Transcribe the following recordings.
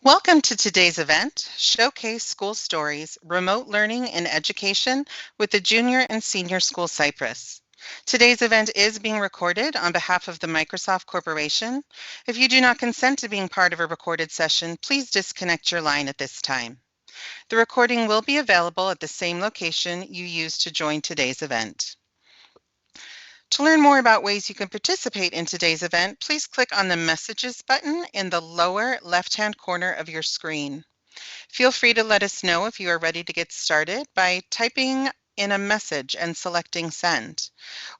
Welcome to today's event, Showcase School Stories, Remote Learning in Education with the Junior and Senior School Cyprus. Today's event is being recorded on behalf of the Microsoft Corporation. If you do not consent to being part of a recorded session, please disconnect your line at this time. The recording will be available at the same location you used to join today's event. To learn more about ways you can participate in today's event, please click on the Messages button in the lower left-hand corner of your screen. Feel free to let us know if you are ready to get started by typing in a message and selecting Send.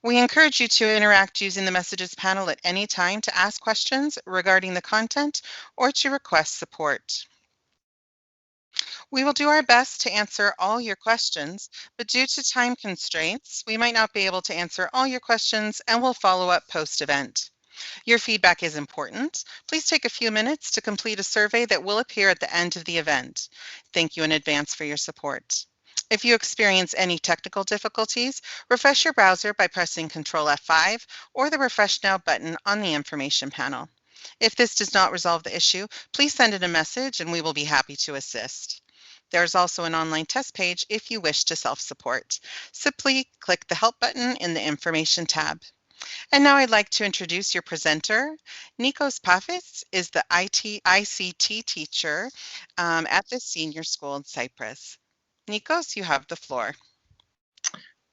We encourage you to interact using the Messages panel at any time to ask questions regarding the content or to request support. We will do our best to answer all your questions, but due to time constraints, we might not be able to answer all your questions and will follow up post-event. Your feedback is important. Please take a few minutes to complete a survey that will appear at the end of the event. Thank you in advance for your support. If you experience any technical difficulties, refresh your browser by pressing Ctrl F5 or the Refresh Now button on the information panel. If this does not resolve the issue, please send in a message and we will be happy to assist. There is also an online test page if you wish to self-support. Simply click the Help button in the Information tab. And now I'd like to introduce your presenter. Nicos Paphitis is the ICT teacher at the Senior School in Cyprus. Nicos, you have the floor.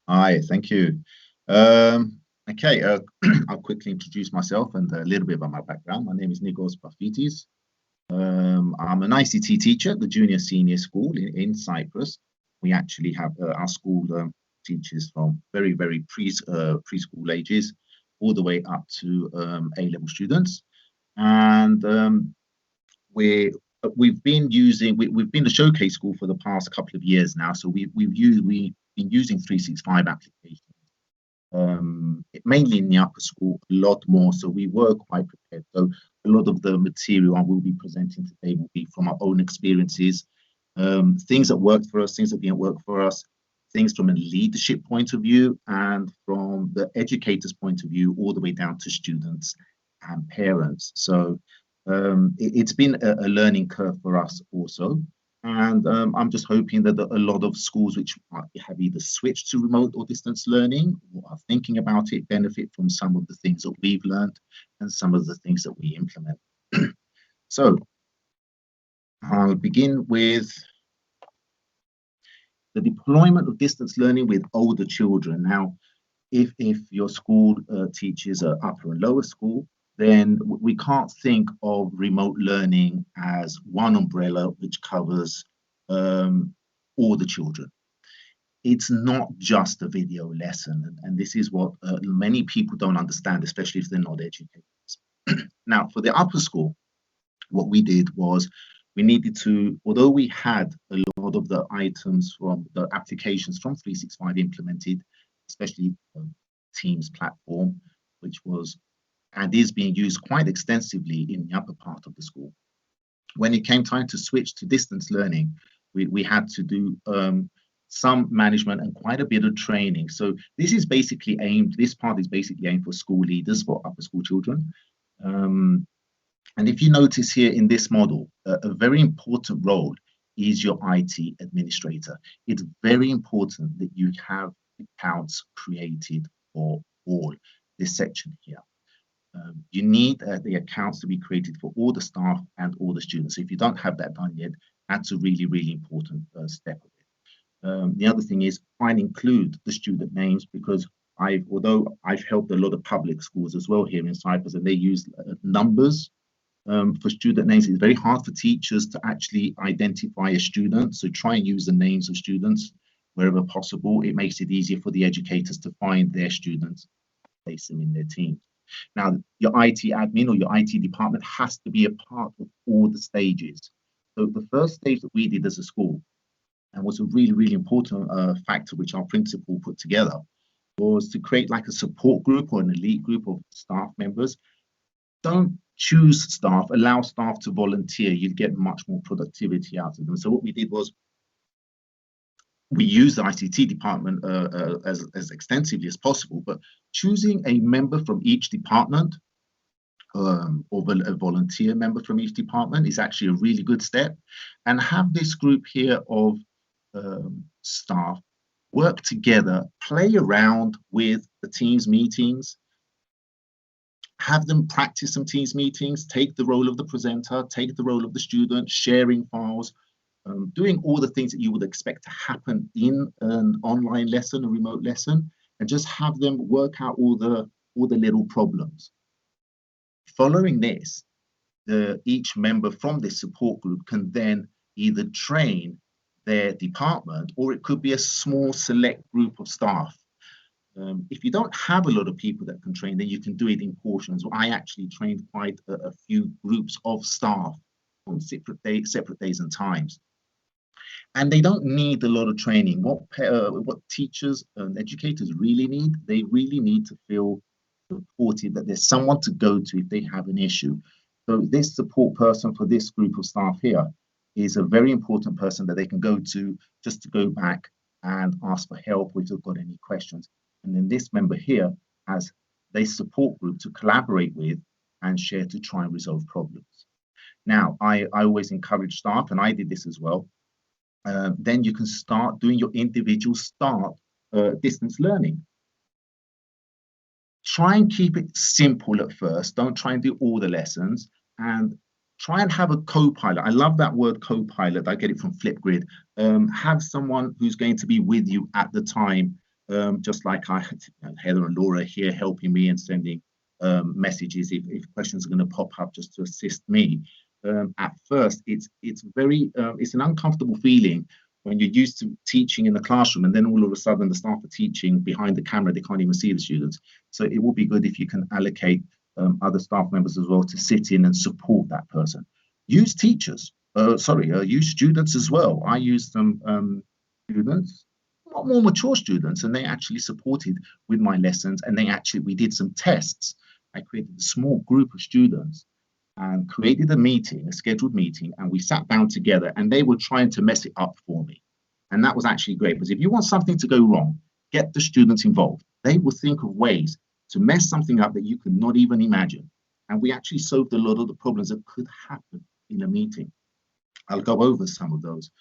Hi, thank you. Okay, I'll quickly introduce myself and a little bit about my background. My name is Nicos Paphitis. I'm an ICT teacher at the Junior Senior School in Cyprus. We actually have our school teachers from very preschool ages all the way up to A-level students, and we've been the showcase school for the past couple of years now. So we've been using 365 applications. Mainly in the upper school, a lot more, so we were quite prepared. So a lot of the material I will be presenting today will be from our own experiences, things that worked for us, things that didn't work for us, things from a leadership point of view and from the educator's point of view, all the way down to students and parents. So it's been a learning curve for us also. And I'm just hoping that a lot of schools which have either switched to remote or distance learning or are thinking about it benefit from some of the things that we've learned and some of the things that we implement. So I'll begin with the deployment of distance learning with older children. Now, if your school teaches an upper and lower school, then we can't think of remote learning as one umbrella which covers all the children. It's not just a video lesson, and this is what many people don't understand, especially if they're not educators. Now, for the upper school, what we did was we needed to, although we had a lot of the items from the applications from 365 implemented, especially Teams platform, which was and is being used quite extensively in the upper part of the school. When it came time to switch to distance learning, we had to do some management and quite a bit of training. So this part is basically aimed for school leaders, for upper school children. And if you notice here in this model, a very important role is your IT administrator. It's very important that you have accounts created for all. This section here. You need the accounts to be created for all the staff and all the students. So if you don't have that done yet, that's a really important step of it. The other thing is try and include the student names, because although I've helped a lot of public schools as well here in Cyprus, and they use numbers for student names. It's very hard for teachers to actually identify a student. So try and use the names of students wherever possible. It makes it easier for the educators to find their students, place them in their team. Now, your IT admin or your IT department has to be a part of all the stages. So the first stage that we did as a school, and was a really important factor which our principal put together, was to create like a support group or an elite group of staff members. Don't choose staff, allow staff to volunteer. You'd get much more productivity out of them. So what we did was we use the ICT department as extensively as possible, but choosing a member from each department or a volunteer member from each department is actually a really good step. And have this group here of staff work together, play around with the Teams meetings, have them practice some Teams meetings, take the role of the presenter, take the role of the student, sharing files, doing all the things that you would expect to happen in an online lesson, a remote lesson, and just have them work out all the little problems. Following this, each member from this support group can then either train their department, or it could be a small select group of staff. If you don't have a lot of people that can train, then you can do it in portions. I actually trained quite a few groups of staff on separate days and times. And they don't need a lot of training. What teachers and educators really need, they really need to feel supported, that there's someone to go to if they have an issue. So this support person for this group of staff here is a very important person that they can go to just to go back and ask for help if they've got any questions. And then this member here has their support group to collaborate with and share to try and resolve problems. Now, I always encourage staff, and I did this as well. Then you can start doing your individual distance learning. Try and keep it simple at first. Don't try and do all the lessons, and try and have a co-pilot. I love that word co-pilot. I get it from Flipgrid. Have someone who's going to be with you at the time, just like I had Heather and Laura here helping me and sending messages if questions are going to pop up just to assist me. At first, it's an uncomfortable feeling when you're used to teaching in the classroom, and then all of a sudden the staff are teaching behind the camera. They can't even see the students. So it will be good if you can allocate other staff members as well to sit in and support that person. Use teachers, use students as well. I used some students, more mature students, and they actually supported with my lessons. And we did some tests. I created a small group of students and created a scheduled meeting, and we sat down together, and they were trying to mess it up for me. And that was actually great, because if you want something to go wrong, get the students involved. They will think of ways to mess something up that you could not even imagine. And we actually solved a lot of the problems that could happen in a meeting. I'll go over some of those.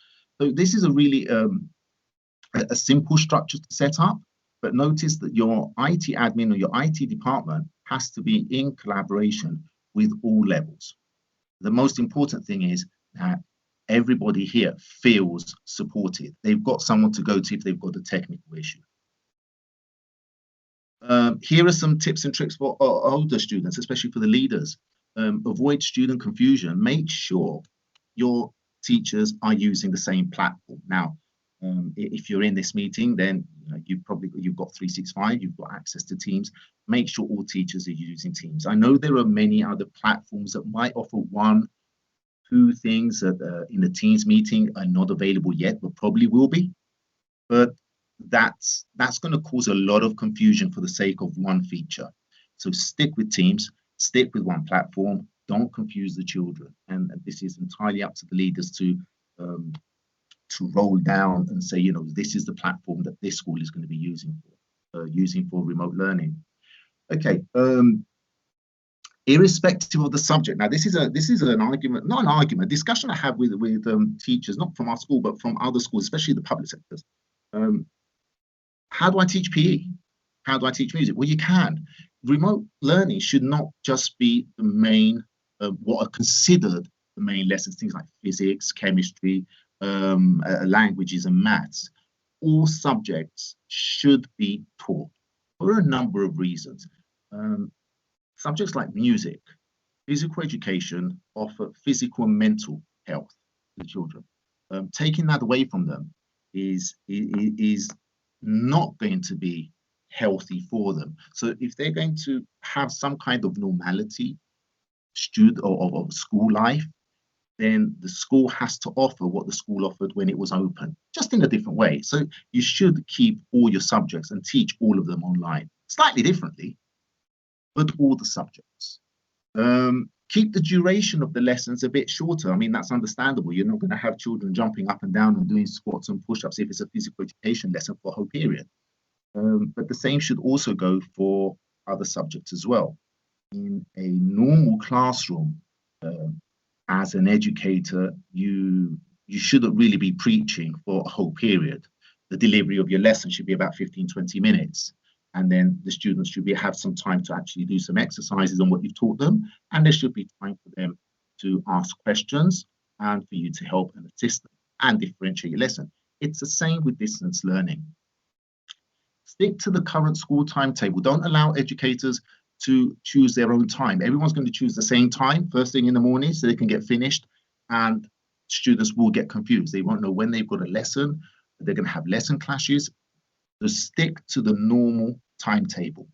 So this is a really a simple structure to set up, but notice that your IT admin or your IT department has to be in collaboration with all levels. The most important thing is that everybody here feels supported. They've got someone to go to if they've got a technical issue. Here are some tips and tricks for older students, especially for the leaders. Avoid student confusion. Make sure your teachers are using the same platform. Now, if you're in this meeting, then you've got 365, you've got access to Teams. Make sure all teachers are using Teams. I know there are many other platforms that might offer one, two things that in the Teams meeting are not available yet, but probably will be. But that's going to cause a lot of confusion for the sake of one feature. So stick with Teams, stick with one platform. Don't confuse the children. And this is entirely up to the leaders to roll down and say, this is the platform that this school is going to be using for remote learning. Okay. Irrespective of the subject. Now, this is an argument, not an argument, discussion I have with teachers, not from our school, but from other schools, especially the public sectors. How do I teach PE? How do I teach music? Well, you can. Remote learning should not just be the main, what are considered the main lessons, things like physics, chemistry, languages and maths. All subjects should be taught for a number of reasons. Subjects like music, physical education offer physical and mental health to the children. Taking that away from them is not going to be healthy for them. So if they're going to have some kind of normality of school life, then the school has to offer what the school offered when it was open, just in a different way. So you should keep all your subjects and teach all of them online, slightly differently, but all the subjects. Keep the duration of the lessons a bit shorter. I mean, that's understandable. You're not going to have children jumping up and down and doing squats and push-ups if it's a physical education lesson for a whole period. But the same should also go for other subjects as well. in a normal classroom, as an educator, you shouldn't really be preaching for a whole period. The delivery of your lesson should be about 15-20 minutes. And then the students should have some time to actually do some exercises on what you've taught them. And there should be time for them to ask questions and for you to help and assist them and differentiate your lesson. It's the same with distance learning. Stick to the current school timetable. Don't allow educators to choose their own time. Everyone's going to choose the same time, first thing in the morning, so they can get finished, and students will get confused. They won't know when they've got a lesson. They're going to have lesson clashes. So stick to the normal timetable.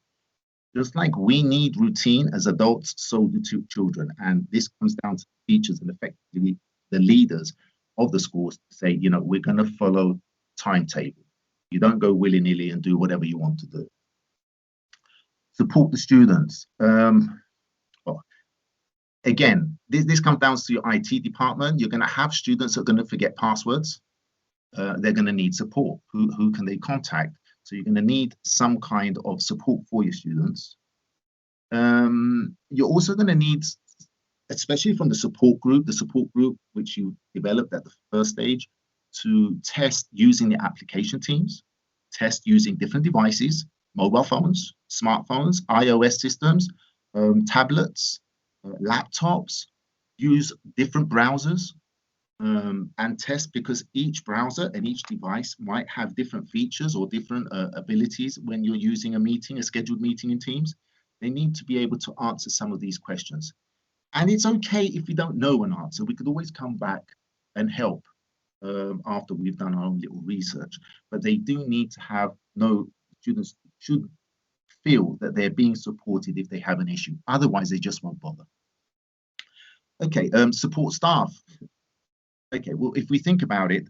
Just like we need routine as adults, so do children. And this comes down to teachers and effectively the leaders of the schools to say, you know, we're going to follow timetable. You don't go willy-nilly and do whatever you want to do. Support the students. Well, again, this comes down to your IT department. You're going to have students that are going to forget passwords. They're going to need support. Who can they contact? So you're going to need some kind of support for your students. You're also going to need, especially from the support group which you developed at the first stage, to test using the application teams, test using different devices, mobile phones, smartphones, iOS systems, tablets, laptops, use different browsers, and test, because each browser and each device might have different features or different abilities when you're using a scheduled meeting in Teams. They need to be able to answer some of these questions. And it's okay if we don't know an answer. We could always come back and help after we've done our own little research. But they do need to have, students should feel that they're being supported if they have an issue. Otherwise, they just won't bother. Okay, support staff. Okay, well, if we think about it,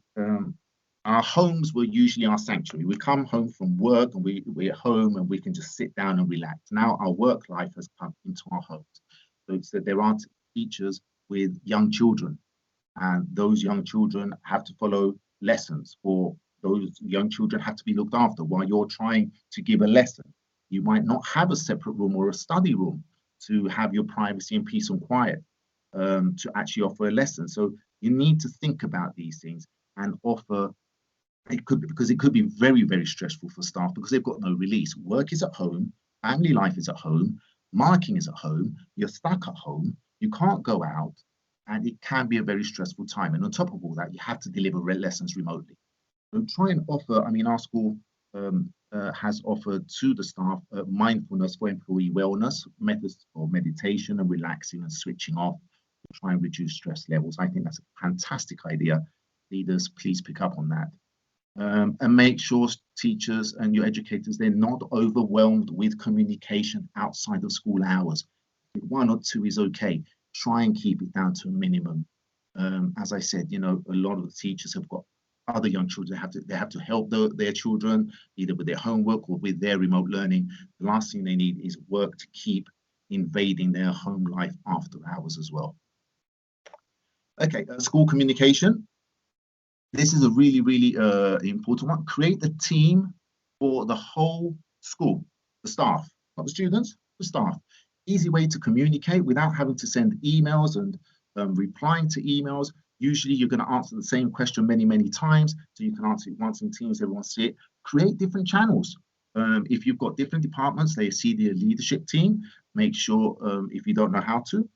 our homes were usually our sanctuary. We come home from work and we're home and we can just sit down and relax. Now our work life has come into our homes. So it's that there aren't teachers with young children, and those young children have to follow lessons, or those young children have to be looked after while you're trying to give a lesson. You might not have a separate room or a study room to have your privacy and peace and quiet to actually offer a lesson. So you need to think about these things and offer. It could be very, very stressful for staff because they've got no release. Work is at home, family life is at home, marking is at home, you're stuck at home, you can't go out, and it can be a very stressful time. And on top of all that, you have to deliver lessons remotely. So try and offer, I mean, our school has offered to the staff mindfulness for employee wellness, methods for meditation and relaxing and switching off to try and reduce stress levels. I think that's a fantastic idea. Leaders, please pick up on that. And make sure teachers and your educators, they're not overwhelmed with communication outside of school hours. 1 or 2 is okay. Try and keep it down to a minimum. As I said, you know, a lot of the teachers have got other young children. They have to help their children either with their homework or with their remote learning. The last thing they need is work to keep invading their home life after hours as well. Okay, school communication. This is a really, really important one. Create a team for the whole school, the staff, not the students, the staff. Easy way to communicate without having to send emails and replying to emails. Usually you're going to answer the same question many, many times. So you can answer it once in Teams, everyone see it. Create different channels. If you've got different departments, they see the leadership team. Make sure, if you don't know how to,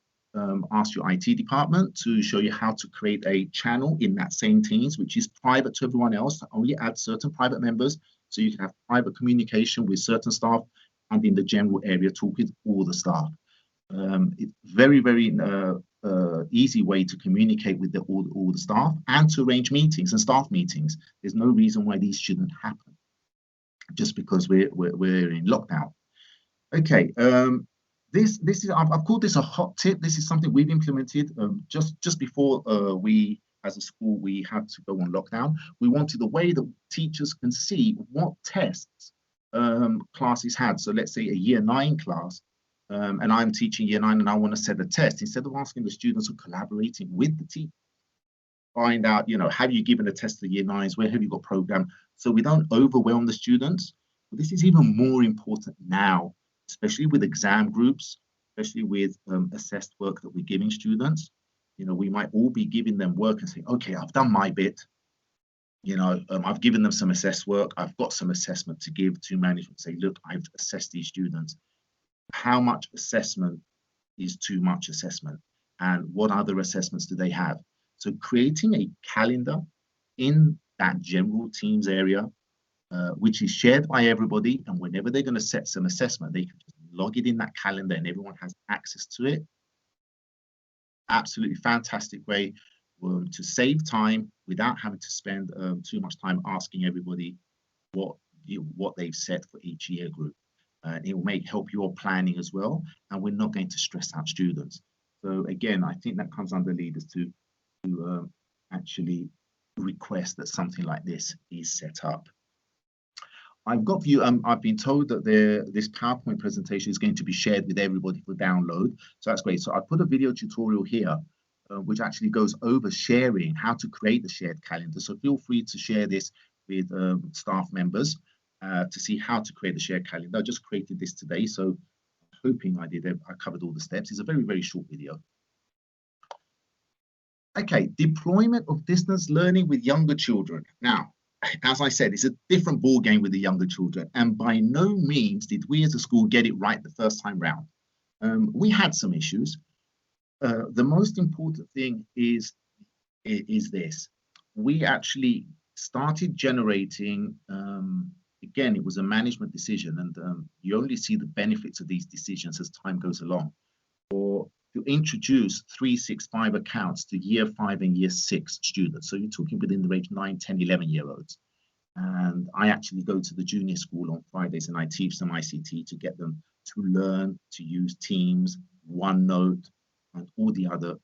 ask your IT department to show you how to create a channel in that same Teams, which is private to everyone else. Only add certain private members, so you can have private communication with certain staff, and in the general area talk with all the staff. It's very, very easy way to communicate with all the staff and to arrange meetings and staff meetings. There's no reason why these shouldn't happen just because we're in lockdown. Okay. This is I've called this a hot tip. This is something we've implemented just before we, as a school, we had to go on lockdown. We wanted a way that teachers can see what tests classes had. So let's say a year 9 class, and I'm teaching year 9 and I want to set a test. Instead of asking the students or collaborating with the teacher, find out, you know, have you given a test to year 9s? Where have you got programmed? So we don't overwhelm the students. But this is even more important now, especially with exam groups, especially with assessed work that we're giving students. You know, we might all be giving them work and saying, okay, I've done my bit. You know, I've given them some assessed work. I've got some assessment to give to management. Say, look, I've assessed these students. How much assessment is too much assessment? And what other assessments do they have? So creating a calendar in that general teams area, which is shared by everybody. And whenever they're going to set some assessment, they can just log it in that calendar and everyone has access to it. Absolutely fantastic way to save time without having to spend too much time asking everybody what they've set for each year group. It will help your planning as well, and we're not going to stress out students. So again, I think that comes under leaders to actually request that something like this is set up. I've been told that this PowerPoint presentation is going to be shared with everybody for download. So that's great. So I put a video tutorial here, which actually goes over sharing how to create the shared calendar. So feel free to share this with staff members to see how to create the shared calendar. I just created this today, so hoping I covered all the steps. It's a very, very short video. Okay, deployment of distance learning with younger children. Now, as I said, it's a different ball game with the younger children, and by no means did we as a school get it right the first time round. We had some issues. The most important thing is this. We actually started generating, again, it was a management decision, and you only see the benefits of these decisions as time goes along, or to introduce 365 accounts to year 5 and year 6 students. So you're talking within the range 9, 10, 11-year-olds. And I actually go to the junior school on Fridays and I teach them ICT to get them to learn to use Teams, OneNote, and all the other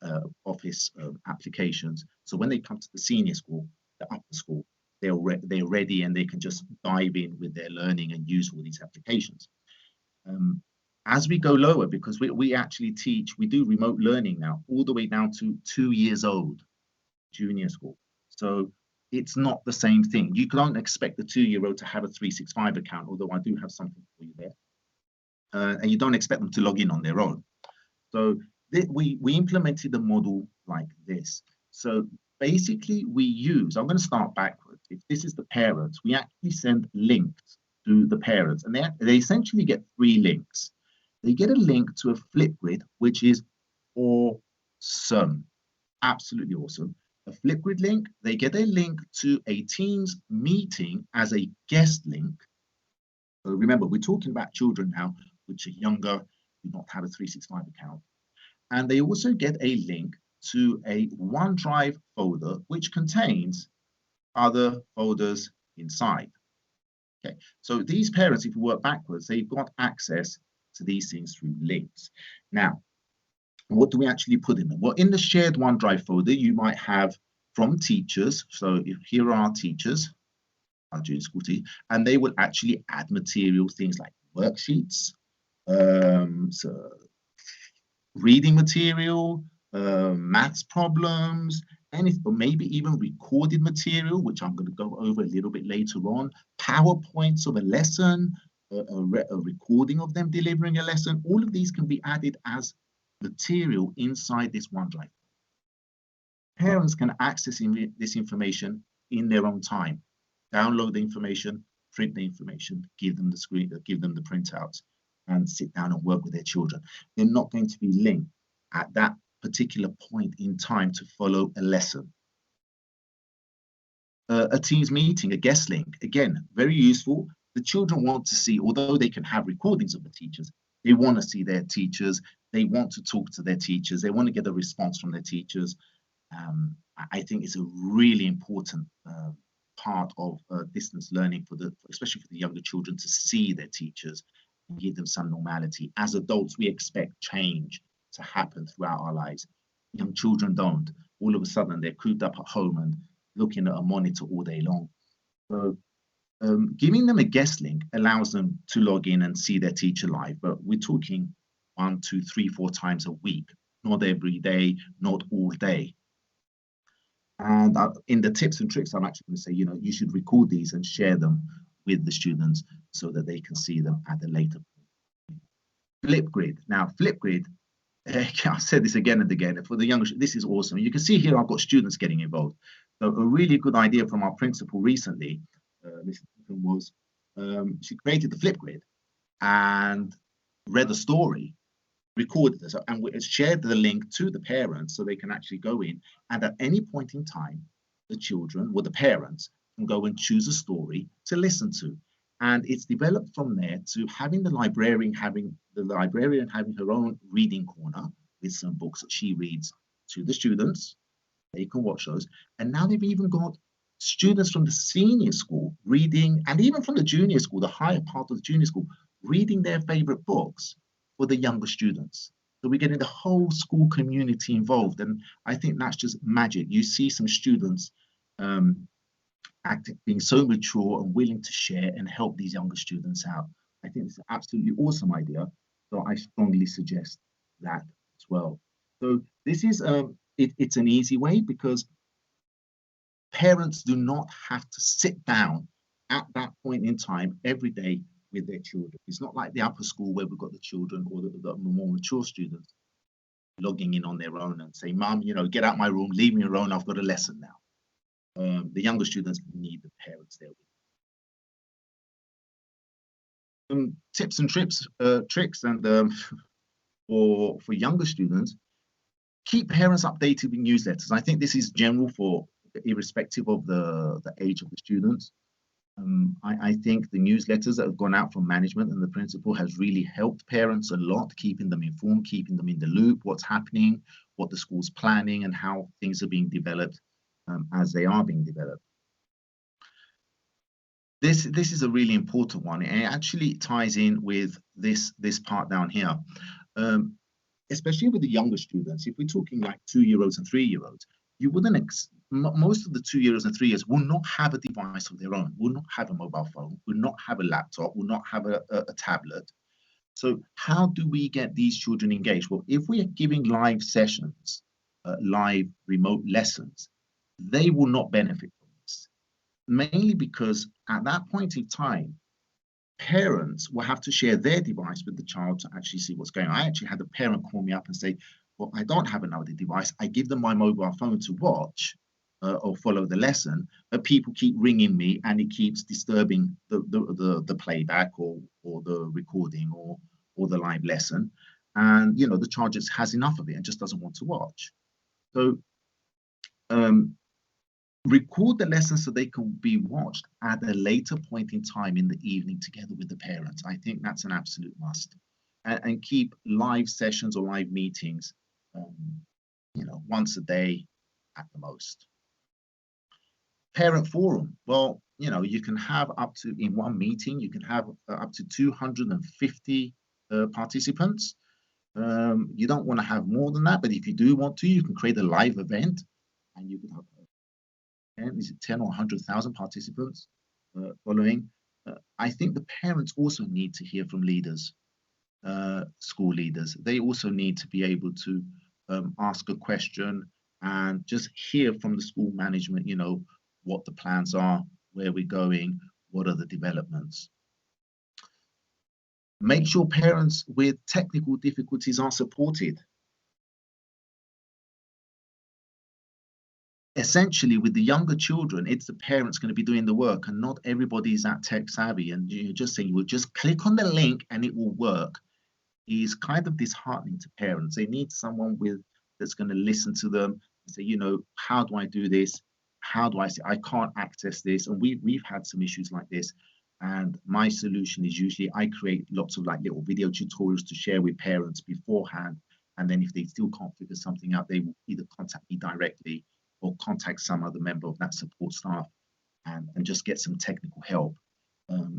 Office applications. So when they come to the senior school, the upper school, they're ready and they can just dive in with their learning and use all these applications. As we go lower, because we actually we do remote learning now, all the way down to 2 years old, junior school. So it's not the same thing. You can't expect the 2-year-old to have a 365 account, although I do have something for you there. And you don't expect them to log in on their own. So we implemented a model like this. So basically I'm going to start backwards. If this is the parents, we actually send links to the parents, and they essentially get 3 links. They get a link to a Flipgrid, which is awesome, absolutely awesome. A Flipgrid link, they get a link to a Teams meeting as a guest link. So remember, we're talking about children now, which are younger, do not have a 365 account. And they also get a link to a OneDrive folder, which contains other folders inside. Okay, so these parents, if you work backwards, they've got access to these things through links. Now, what do we actually put in them? Well, in the shared OneDrive folder, you might have from teachers. So if here are our teachers, our junior school team, and they will actually add material, things like worksheets, so reading material, maths problems, anything, or maybe even recorded material, which I'm going to go over a little bit later on, PowerPoints of a lesson, a recording of them delivering a lesson. All of these can be added as material inside this OneDrive. Parents can access this information in their own time, download the information, print the information, give them the screen, give them the printouts, and sit down and work with their children. They're not going to be linked at that particular point in time to follow a lesson. A Teams meeting, a guest link, again, very useful. The children want to see, although they can have recordings of the teachers, they want to see their teachers, they want to talk to their teachers, they want to get a response from their teachers. I think it's a really important part of distance learning especially for the younger children, to see their teachers and give them some normality. As adults, we expect change to happen throughout our lives. Young children don't. All of a sudden, they're cooped up at home and looking at a monitor all day long. So giving them a guest link allows them to log in and see their teacher live, but we're talking 1, 2, 3, 4 times a week, not every day, not all day. And in the tips and tricks, I'm actually going to say, you should record these and share them with the students so that they can see them at a later point. Flipgrid. Now, Flipgrid, I've said this again and again, for the younger, this is awesome. You can see here I've got students getting involved. So a really good idea from our principal recently, Mr. was, she created the Flipgrid and read a story, recorded it, and we shared the link to the parents so they can actually go in, and at any point in time, the children or the parents can go and choose a story to listen to. And it's developed from there to having the librarian having her own reading corner with some books that she reads to the students. They can watch those. And now they've even got students from the senior school reading, and even from the junior school, the higher part of the junior school, reading their favorite books for the younger students. So we're getting the whole school community involved. And I think that's just magic. You see some students being so mature and willing to share and help these younger students out. I think it's an absolutely awesome idea. So I strongly suggest that as well. So this is, it's an easy way because parents do not have to sit down at that point in time every day with their children. It's not like the upper school where we've got the children or the more mature students logging in on their own and saying, Mom, get out my room, leave me alone, I've got a lesson now. The younger students need the parents there. Tips and tricks and for younger students, keep parents updated with newsletters. I think this is general for irrespective of the age of the students. I think the newsletters that have gone out from management and the principal has really helped parents a lot, keeping them informed, keeping them in the loop, what's happening, what the school's planning, and how things are being developed as they are being developed. This is a really important one. It actually ties in with this part down here, especially with the younger students. If we're talking like 2-year-olds and 3-year-olds, you wouldn't most of the 2-year-olds and 3-year-olds will not have a device of their own, will not have a mobile phone, will not have a laptop, will not have a tablet. So how do we get these children engaged? Well, if we are giving live sessions, live remote lessons, they will not benefit from this, mainly because at that point in time, parents will have to share their device with the child to actually see what's going on. I actually had a parent call me up and say, well, I don't have another device. I give them my mobile phone to watch or follow the lesson, but people keep ringing me and it keeps disturbing the playback or the recording or the live lesson. And, the child just has enough of it and just doesn't want to watch. So record the lessons so they can be watched at a later point in time in the evening together with the parents. I think that's an absolute must. And keep live sessions or live meetings, once a day at the most. Parent forum. Well, you can have up to, in one meeting, you can have up to 250 participants. You don't want to have more than that, but if you do want to, you can create a live event and you can have 10 or 100,000 participants following. I think the parents also need to hear from leaders, school leaders. They also need to be able to ask a question and just hear from the school management, what the plans are, where we're going, what are the developments. Make sure parents with technical difficulties are supported. Essentially, with the younger children, it's the parents going to be doing the work, and not everybody is that tech savvy. And you're just saying, well, just click on the link and it will work, is kind of disheartening to parents. They need someone that's going to listen to them and say, how do I do this? How do I say I can't access this? And we've had some issues like this. And my solution is usually I create lots of like little video tutorials to share with parents beforehand. And then if they still can't figure something out, they will either contact me directly or contact some other member of that support staff and just get some technical help.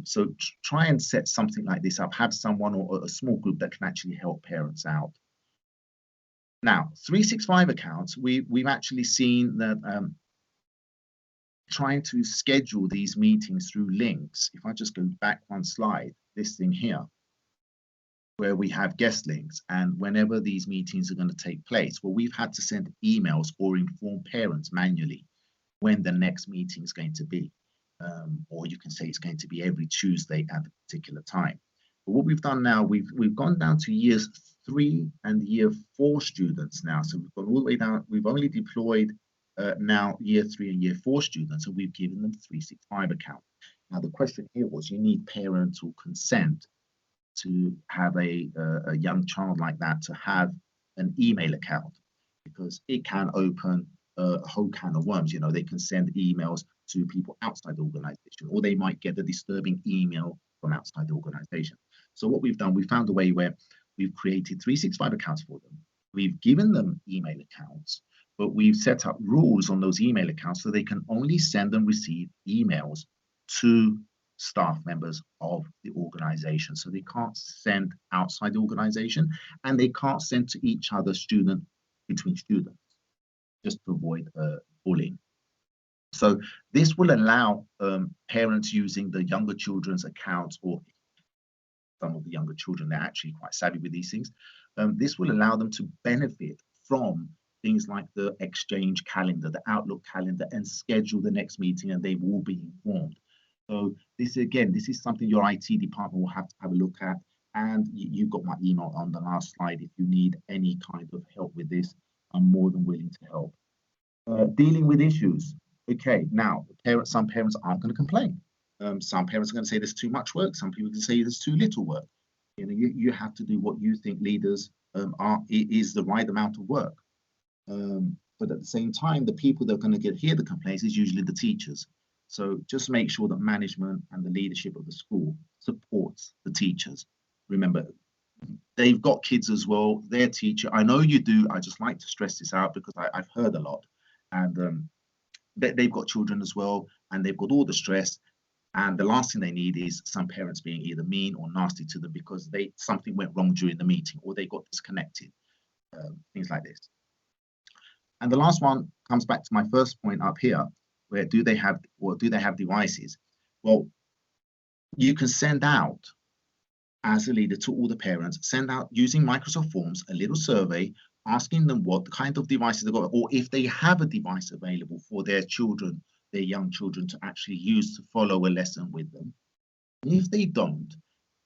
So try and set something like this up, have someone or a small group that can actually help parents out. Now, 365 accounts, we've actually seen that trying to schedule these meetings through links. If I just go back one slide, this thing here, where we have guest links, and whenever these meetings are going to take place, well, we've had to send emails or inform parents manually when the next meeting is going to be. Or you can say it's going to be every Tuesday at a particular time. But what we've done now, we've gone down to years 3 and year 4 students now. So we've gone all the way down. We've only deployed now year 3 and year 4 students, and we've given them 365 account. Now the question here was, you need parental consent to have a young child like that to have an email account, because it can open a whole can of worms. You know, they can send emails to people outside the organization, or they might get a disturbing email from outside the organization. So what we've done, we found a way where we've created 365 accounts for them. We've given them email accounts, but we've set up rules on those email accounts so they can only send and receive emails to staff members of the organization. So they can't send outside the organization, and they can't send to each other between students, just to avoid bullying. So this will allow parents using the younger children's accounts, or some of the younger children, they're actually quite savvy with these things. This will allow them to benefit from things like the Exchange calendar, the Outlook calendar, and schedule the next meeting, and they will be informed. So this, again, this is something your IT department will have to have a look at. And you've got my email on the last slide. If you need any kind of help with this, I'm more than willing to help. Dealing with issues. Okay, now some parents aren't going to complain. Some parents are going to say there's too much work. Some people can say there's too little work. You know, you have to do what you think leaders is the right amount of work. But at the same time, the people that are going to hear the complaints is usually the teachers. So just make sure that management and the leadership of the school supports the teachers. Remember, they've got kids as well. Their teacher, I know you do. I just like to stress this out because I've heard a lot, and they've got children as well, and they've got all the stress. And the last thing they need is some parents being either mean or nasty to them because something went wrong during the meeting, or they got disconnected, things like this. And the last one comes back to my first point up here, where do they have devices? Well, you can send out, as a leader, to all the parents, send out using Microsoft Forms a little survey asking them what kind of devices they've got, or if they have a device available for their children, their young children, to actually use to follow a lesson with them. And if they don't,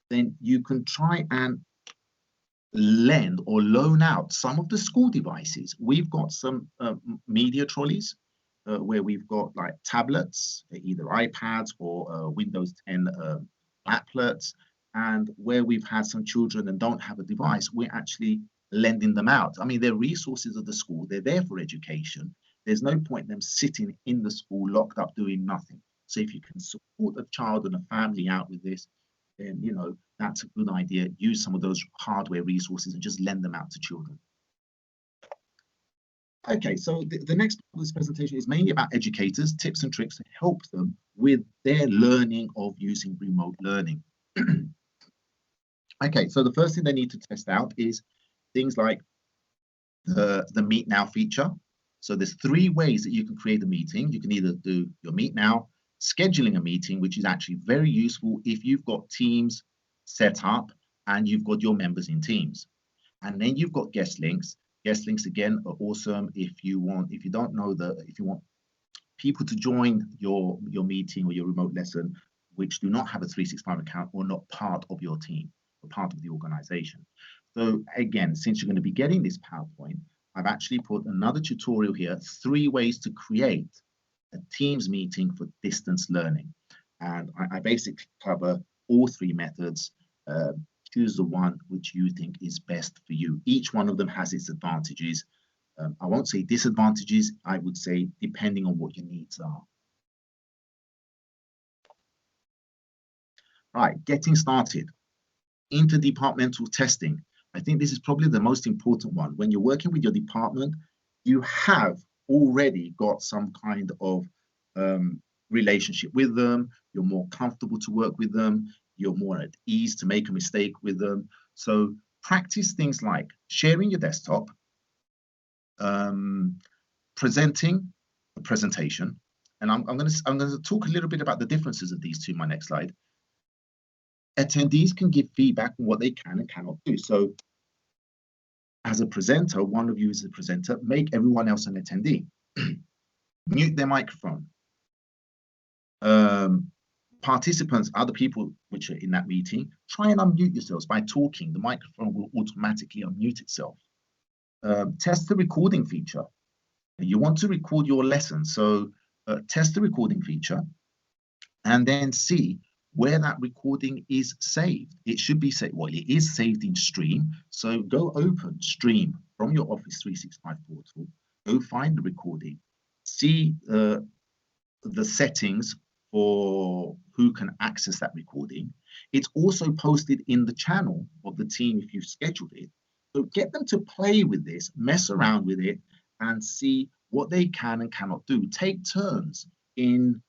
then you can try and lend or loan out some of the school devices. We've got some media trolleys where we've got like tablets, either iPads or Windows 10 tablets, and where we've had some children and don't have a device, we're actually lending them out. I mean, they're resources of the school. They're there for education. There's no point in them sitting in the school locked up doing nothing. So if you can support a child and a family out with this, then, you know, that's a good idea. Use some of those hardware resources and just lend them out to children. Okay, so the next part of this presentation is mainly about educators, tips and tricks to help them with their learning of using remote learning. Okay, so the first thing they need to test out is things like the Meet Now feature. So there's 3 ways that you can create a meeting. You can either do your Meet Now, scheduling a meeting, which is actually very useful if you've got Teams set up and you've got your members in Teams. And then you've got guest links. Guest links, again, are awesome if you want people to join your meeting or your remote lesson, which do not have a 365 account or not part of your team or part of the organization. So again, since you're going to be getting this PowerPoint, I've actually put another tutorial here, 3 ways to create a Teams meeting for distance learning. And I basically cover all 3 methods. Choose the one which you think is best for you. Each one of them has its advantages. I won't say disadvantages, I would say depending on what your needs are. Right, getting started. Interdepartmental testing. I think this is probably the most important one. When you're working with your department, you have already got some kind of relationship with them. You're more comfortable to work with them. You're more at ease to make a mistake with them. So practice things like sharing your desktop, presenting a presentation. And I'm going to talk a little bit about the differences of these 2 in my next slide. Attendees can give feedback on what they can and cannot do. So as a presenter, one of you is a presenter, make everyone else an attendee. Mute their microphone. participants, other people which are in that meeting, try and unmute yourselves by talking. The microphone will automatically unmute itself. Test the recording feature. You want to record your lesson, so test the recording feature and then see where that recording is saved. It should be saved, well, it is saved in Stream. So go open Stream from your Office 365 portal, go find the recording, see the settings for who can access that recording. It's also posted in the channel of the team if you've scheduled it. So get them to play with this, mess around with it, and see what they can and cannot do. Take turns in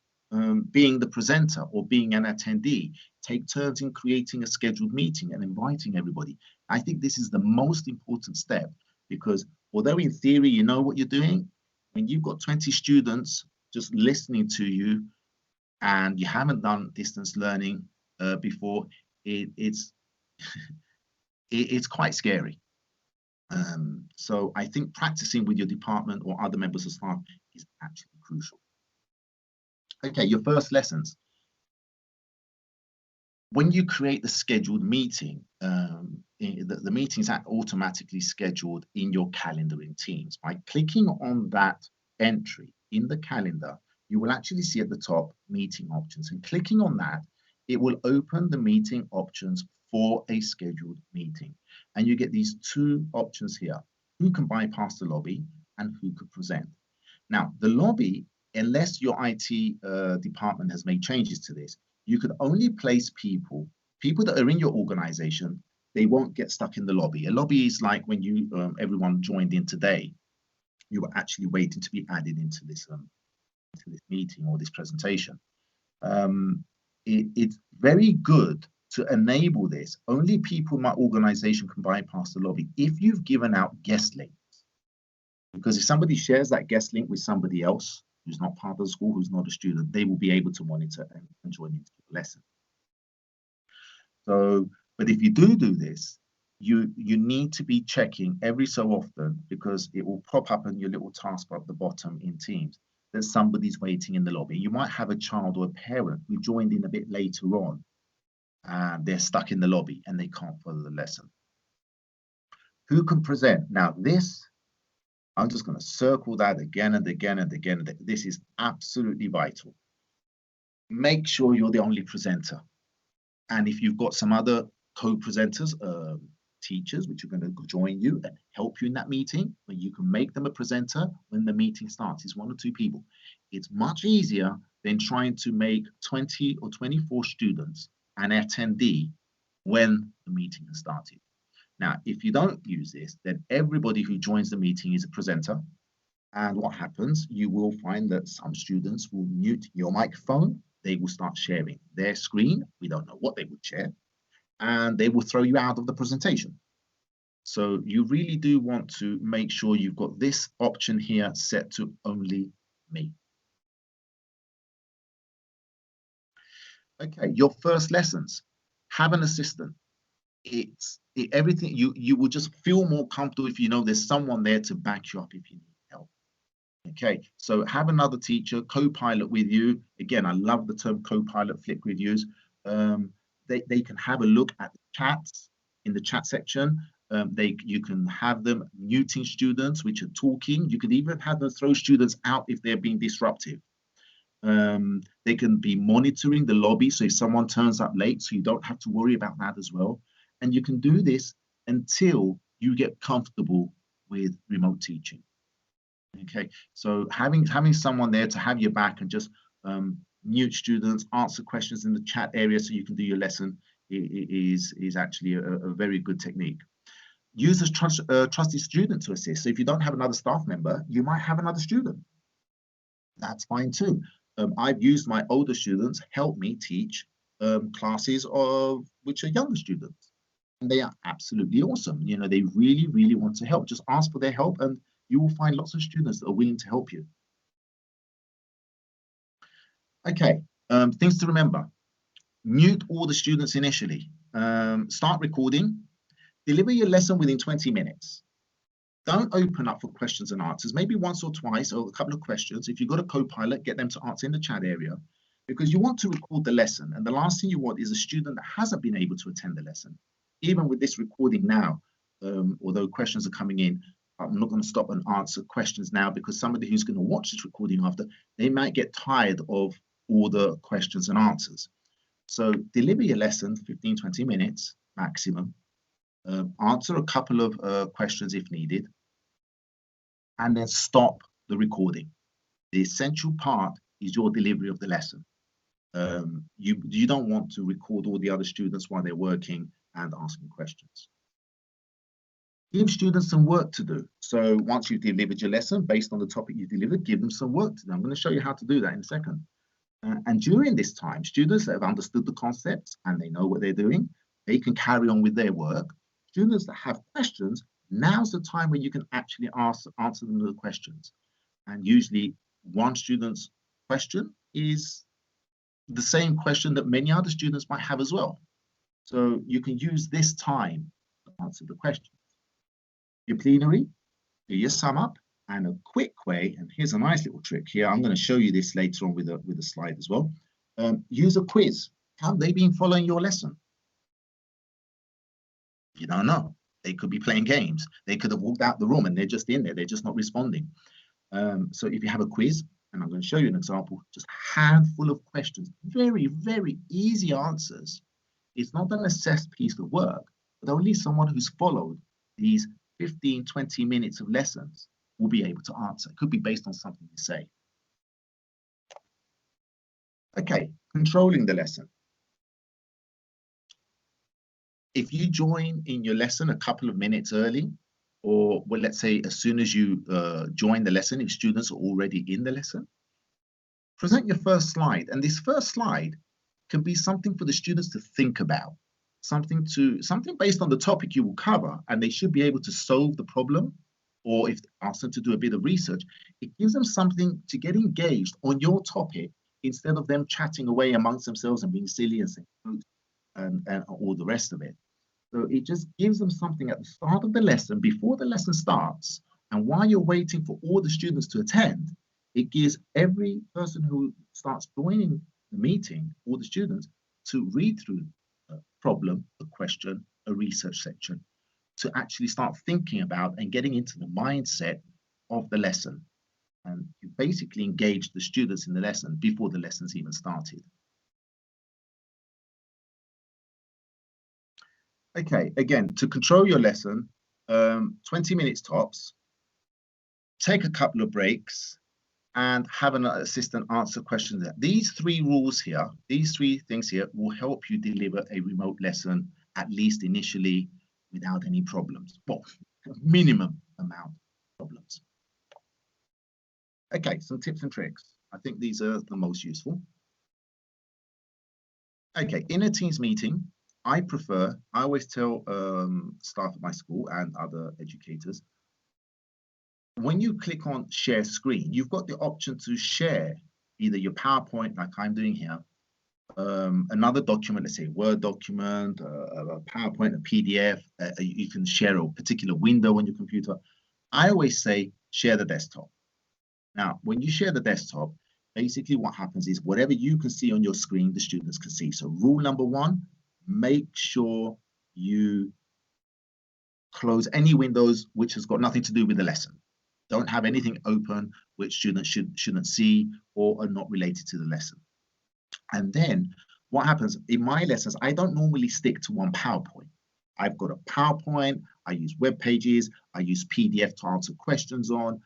being the presenter or being an attendee. Take turns in creating a scheduled meeting and inviting everybody. I think this is the most important step, because although in theory you know what you're doing, when you've got 20 students just listening to you and you haven't done distance learning before, it's quite scary. So I think practicing with your department or other members of staff is actually crucial. Okay, your first lessons. When you create the scheduled meeting, the meetings are automatically scheduled in your calendar in Teams. By clicking on that entry in the calendar, you will actually see at the top meeting options, and clicking on that, it will open the meeting options for a scheduled meeting. And you get these two options here: who can bypass the lobby and who could present. Now, the lobby, unless your IT department has made changes to this, you could only place people that are in your organization. They won't get stuck in the lobby. A lobby is like when you everyone joined in today, you were actually waiting to be added into this meeting or this presentation. It's very good to enable this. Only people in my organization can bypass the lobby if you've given out guest links. Because if somebody shares that guest link with somebody else who's not part of the school, who's not a student, they will be able to monitor and join into the lesson. So, but if you do this, you need to be checking every so often, because it will pop up in your little taskbar at the bottom in Teams that somebody's waiting in the lobby. You might have a child or a parent who joined in a bit later on, and they're stuck in the lobby and they can't follow the lesson. Who can present? Now this, I'm just going to circle that again and again and again. This is absolutely vital. Make sure you're the only presenter. And if you've got some other co-presenters, teachers, which are going to join you and help you in that meeting, when you can make them a presenter when the meeting starts, it's 1 or 2 people. It's much easier than trying to make 20 or 24 students an attendee when the meeting has started. Now, if you don't use this, then everybody who joins the meeting is a presenter. And what happens, you will find that some students will mute your microphone. They will start sharing their screen. We don't know what they would share. And they will throw you out of the presentation. So you really do want to make sure you've got this option here set to only me. Okay, your first lessons. Have an assistant. Everything you will just feel more comfortable if you know there's someone there to back you up if you need help. Okay, so have another teacher, co-pilot with you. Again, I love the term co-pilot, flip reviews. They can have a look at the chats in the chat section. You can have them muting students which are talking. You could even have them throw students out if they're being disruptive. They can be monitoring the lobby, so if someone turns up late, so you don't have to worry about that as well. And you can do this until you get comfortable with remote teaching. Okay, so having someone there to have your back and just mute students, answer questions in the chat area so you can do your lesson is actually a very good technique. Use a trusted student to assist. So if you don't have another staff member, you might have another student. That's fine too. I've used my older students help me teach classes which are younger students. And they are absolutely awesome. You know, they really, really want to help. Just ask for their help and you will find lots of students that are willing to help you. Okay, things to remember. Mute all the students initially. Start recording. Deliver your lesson within 20 minutes. Don't open up for questions and answers, maybe once or twice or a couple of questions. If you've got a co-pilot, get them to answer in the chat area. because you want to record the lesson. And the last thing you want is a student that hasn't been able to attend the lesson. Even with this recording now, although questions are coming in, I'm not going to stop and answer questions now, because somebody who's going to watch this recording after, they might get tired of all the questions and answers. So deliver your lesson 15, 20 minutes maximum. Answer a couple of questions if needed, and then stop the recording. The essential part is your delivery of the lesson. You don't want to record all the other students while they're working and asking questions. Give students some work to do. So once you've delivered your lesson, based on the topic you delivered, give them some work to do. I'm going to show you how to do that in a second. And during this time, students that have understood the concepts and they know what they're doing, they can carry on with their work. Students that have questions, now's the time when you can actually answer them the questions. And usually one student's question is the same question that many other students might have as well. So you can use this time to answer the questions. Your plenary, do your sum up, and a quick way, and here's a nice little trick here. I'm going to show you this later on with a slide as well. Use a quiz. Have they been following your lesson? You don't know. They could be playing games. They could have walked out the room and they're just in there. They're just not responding. So if you have a quiz, and I'm going to show you an example, just a handful of questions, very, very easy answers. It's not an assessed piece of work, but only someone who's followed these 15, 20 minutes of lessons will be able to answer. It could be based on something you say. Okay, controlling the lesson. If you join in your lesson a couple of minutes early, or well, let's say as soon as you join the lesson, if students are already in the lesson, present your first slide. And this first slide can be something for the students to think about, something based on the topic you will cover, and they should be able to solve the problem. Or if asked them to do a bit of research, it gives them something to get engaged on your topic instead of them chatting away amongst themselves and being silly and saying and all the rest of it. So it just gives them something at the start of the lesson, before the lesson starts, and while you're waiting for all the students to attend, it gives every person who starts joining the meeting, all the students, to read through a problem, a question, a research section, to actually start thinking about and getting into the mindset of the lesson. And you basically engage the students in the lesson before the lesson's even started. Okay, again, to control your lesson, 20 minutes tops, take a couple of breaks, and have an assistant answer questions. These three rules here, these three things here will help you deliver a remote lesson, at least initially, without any problems. Well, minimum amount of problems. Okay, some tips and tricks. I think these are the most useful. Okay, in a Teams meeting, I always tell staff at my school and other educators, when you click on share screen, you've got the option to share either your PowerPoint, like I'm doing here, another document, let's say a Word document, a PowerPoint, a PDF, you can share a particular window on your computer. I always say share the desktop. Now, when you share the desktop, basically what happens is whatever you can see on your screen, the students can see. So rule number one, make sure you close any windows which has got nothing to do with the lesson. Don't have anything open which students shouldn't see or are not related to the lesson. And then what happens in my lessons, I don't normally stick to one PowerPoint. I've got a PowerPoint, I use web pages, I use PDF to answer questions on.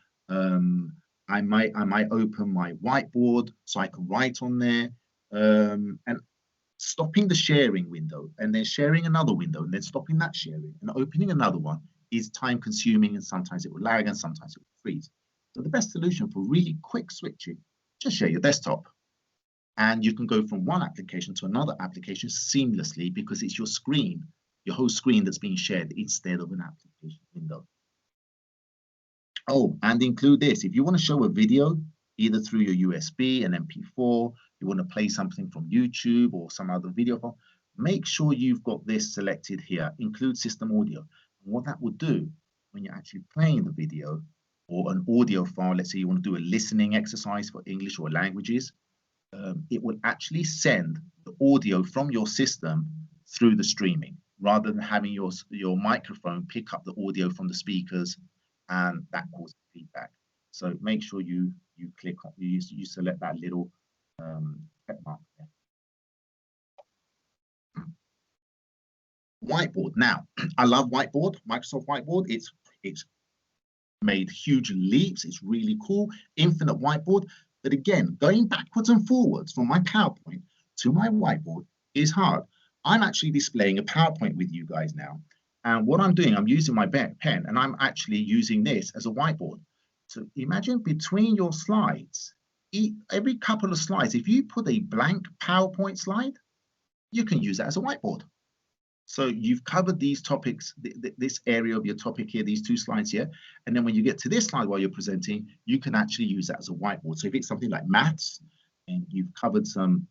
I might open my whiteboard so I can write on there. And stopping the sharing window and then sharing another window and then stopping that sharing and opening another one is time consuming, and sometimes it will lag and sometimes it will freeze. So the best solution for really quick switching, just share your desktop. And you can go from one application to another application seamlessly because it's your screen, your whole screen that's being shared instead of an application window. Oh, and include this. If you want to show a video, either through your USB, an MP4, you want to play something from YouTube or some other video file, make sure you've got this selected here, include system audio. And what that will do when you're actually playing the video or an audio file, let's say you want to do a listening exercise for English or languages, it will actually send the audio from your system through the streaming, rather than having your microphone pick up the audio from the speakers, and that causes feedback. So make sure you click on, you select that little check mark there. Whiteboard. Now, I love Whiteboard, Microsoft Whiteboard. It's made huge leaps. It's really cool. Infinite Whiteboard. But again, going backwards and forwards from my PowerPoint to my whiteboard is hard. I'm actually displaying a PowerPoint with you guys now. And what I'm doing, I'm using my pen, and I'm actually using this as a whiteboard. So imagine between your slides, every couple of slides, if you put a blank PowerPoint slide, you can use that as a whiteboard. So you've covered these topics, this area of your topic here, these two slides here. And then when you get to this slide while you're presenting, you can actually use that as a whiteboard. So if it's something like maths, and you've covered some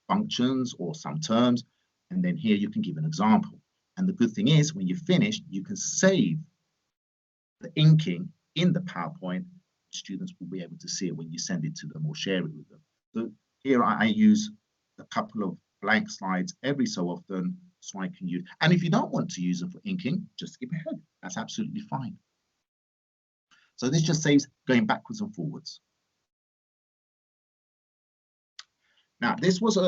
functions or some terms, and then here you can give an example. And the good thing is, when you're finished, you can save the inking in the PowerPoint. Students will be able to see it when you send it to them or share it with them. So here I use a couple of blank slides every so often, so I can use. And if you don't want to use them for inking, just skip ahead. That's absolutely fine. So this just saves going backwards and forwards. Now, this was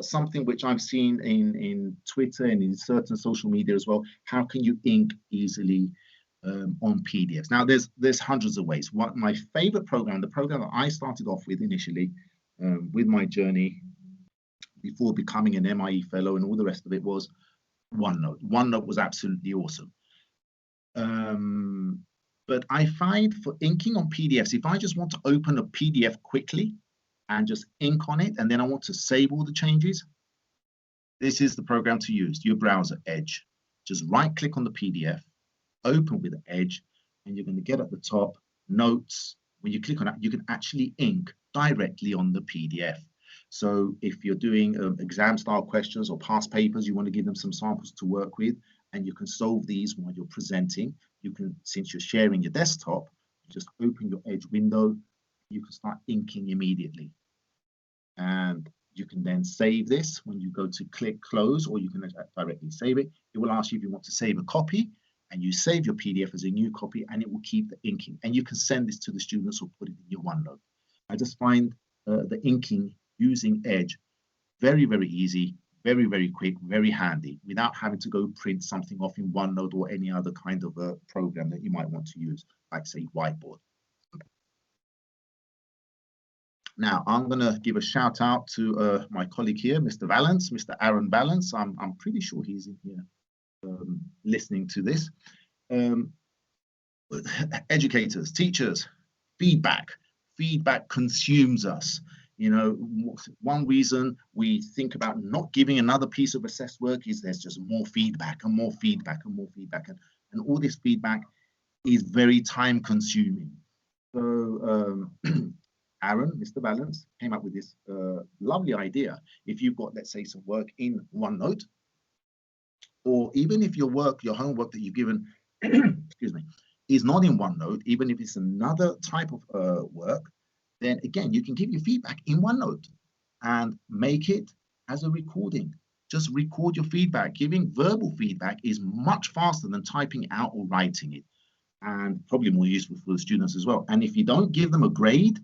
something which I've seen in Twitter and in certain social media as well. How can you ink easily on PDFs? Now, there's hundreds of ways. My favorite program, the program that I started off with initially with my journey before becoming an MIE fellow and all the rest of it, was OneNote. OneNote was absolutely awesome. But I find for inking on PDFs, if I just want to open a PDF quickly and just ink on it, and then I want to save all the changes, this is the program to use, your browser, Edge. Just right click on the PDF, open with Edge, and you're going to get at the top, Notes. When you click on that, you can actually ink directly on the PDF. So if you're doing exam style questions or past papers, you want to give them some samples to work with, and you can solve these while you're presenting. You can, since you're sharing your desktop, just open your Edge window, you can start inking immediately. And you can then save this when you go to click close, or you can directly save it. It will ask you if you want to save a copy, and you save your PDF as a new copy, and it will keep the inking. And you can send this to the students or put it in your OneNote. I just find the inking using Edge very, very easy, very, very quick, very handy, without having to go print something off in OneNote or any other kind of a program that you might want to use, like say Whiteboard. Now, I'm going to give a shout out to my colleague here, Mr. Valence, Mr. Aaron Valence. I'm pretty sure he's in here listening to this. Educators, teachers, feedback consumes us. You know, one reason we think about not giving another piece of assessed work is there's just more feedback and more feedback and more feedback. And all this feedback is very time consuming. So Aaron, Mr. Valence, came up with this lovely idea. If you've got, let's say, some work in OneNote, or even if your homework that you've given, excuse me, is not in OneNote, even if it's another type of work, then again, you can give your feedback in OneNote and make it as a recording. Just record your feedback. Giving verbal feedback is much faster than typing out or writing it, and probably more useful for the students as well. And if you don't give them a grade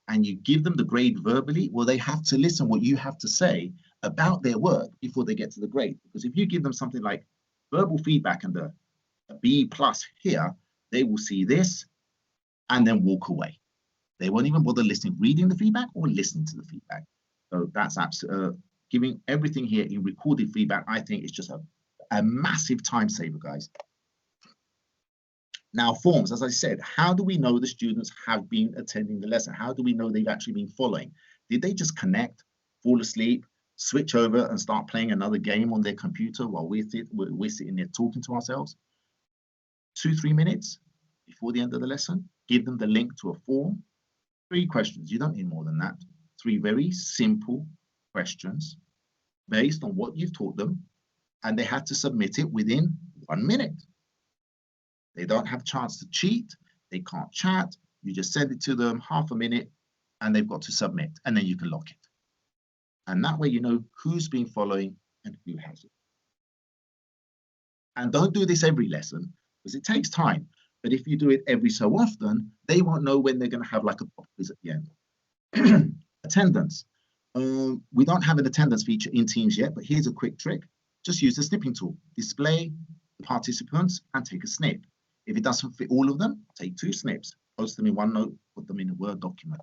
and you give them the grade verbally, well, they have to listen what you have to say about their work before they get to the grade. Because if you give them something like verbal feedback and a B+ here, they will see this and then walk away. They won't even bother reading the feedback or listening to the feedback. So that's absolutely giving everything here in recorded feedback. I think it's just a massive time saver, guys. Now, forms, as I said, how do we know the students have been attending the lesson? How do we know they've actually been following? Did they just connect, fall asleep, switch over and start playing another game on their computer while we're sitting there talking to ourselves? 2-3 minutes before the end of the lesson, give them the link to a form. 3 questions, you don't need more than that. 3 very simple questions based on what you've taught them, and they have to submit it within 1 minute. They don't have a chance to cheat, they can't chat, you just send it to them, half a minute, and they've got to submit, and then you can lock it. And that way you know who's been following and who hasn't. And don't do this every lesson because it takes time. But if you do it every so often, they won't know when they're going to have like a pop quiz at the end. Attendance. We don't have an attendance feature in Teams yet, but here's a quick trick. Just use the snipping tool. Display the participants and take a snip. If it doesn't fit all of them, take 2 snips. Post them in OneNote, put them in a Word document.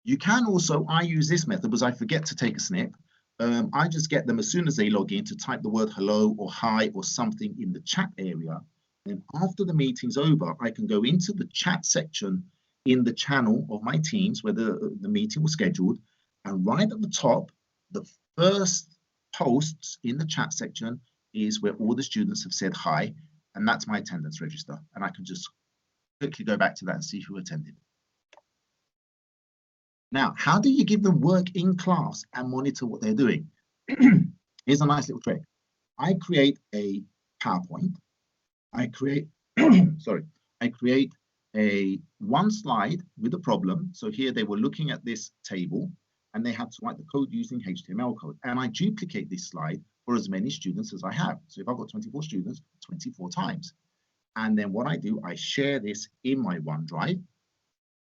You can also, I use this method because I forget to take a snip. I just get them as soon as they log in to type the word hello or hi or something in the chat area. And after the meeting's over, I can go into the chat section in the channel of my Teams where the meeting was scheduled. And right at the top, the first posts in the chat section is where all the students have said hi. And that's my attendance register. And I can just quickly go back to that and see who attended. Now, how do you give them work in class and monitor what they're doing? Here's a nice little trick. I create a PowerPoint. I create a one slide with a problem. So here they were looking at this table and they had to write the code using HTML code. And I duplicate this slide for as many students as I have. So if I've got 24 students, 24 times. And then what I do, I share this in my OneDrive,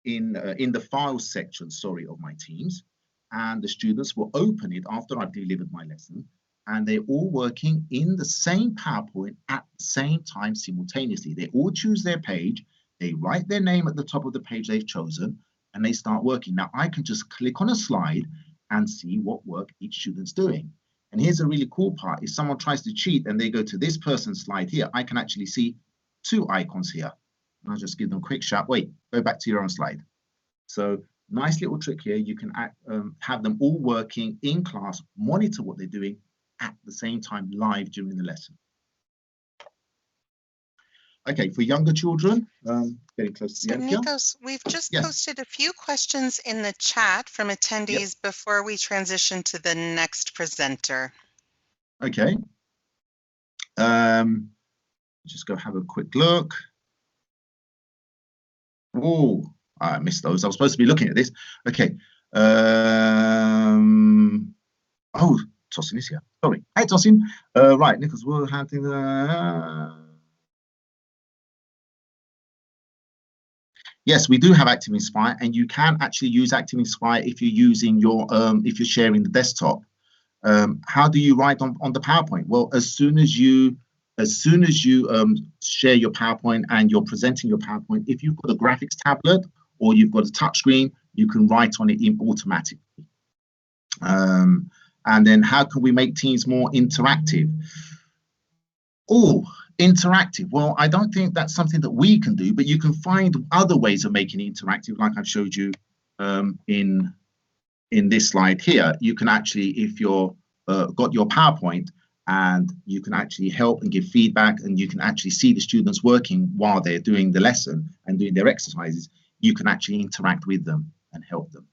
in the files section, of my Teams, and the students will open it after I've delivered my lesson, and they're all working in the same PowerPoint at the same time simultaneously. They all choose their page, they write their name at the top of the page they've chosen, and they start working. Now I can just click on a slide and see what work each student's doing. And here's a really cool part. If someone tries to cheat and they go to this person's slide here, I can actually see 2 icons here. And I'll just give them a quick shout, wait, go back to your own slide. So nice little trick here. You can have them all working in class, monitor what they're doing at the same time live during the lesson. Okay, for younger children, getting close to the end here. Nicos, we've just posted a few questions in the chat from attendees before we transition to the next presenter. Okay. Just go have a quick look. Oh, I missed those. I was supposed to be looking at this. Okay. Oh, Tosin is here. Sorry. Hi, Tosin. Right, Nicos, we're handling the... Yes, we do have Active Inspire, and you can actually use Active Inspire if you're using your, if you're sharing the desktop. How do you write on the PowerPoint? Well, as soon as you share your PowerPoint and you're presenting your PowerPoint, if you've got a graphics tablet or you've got a touch screen, you can write on it automatically. And then how can we make Teams more interactive? Oh, interactive. Well, I don't think that's something that we can do, but you can find other ways of making it interactive, like I've showed you in this slide here. You can actually, if you're got your PowerPoint, and you can actually help and give feedback, and you can actually see the students working while they're doing the lesson and doing their exercises, you can actually interact with them and help them.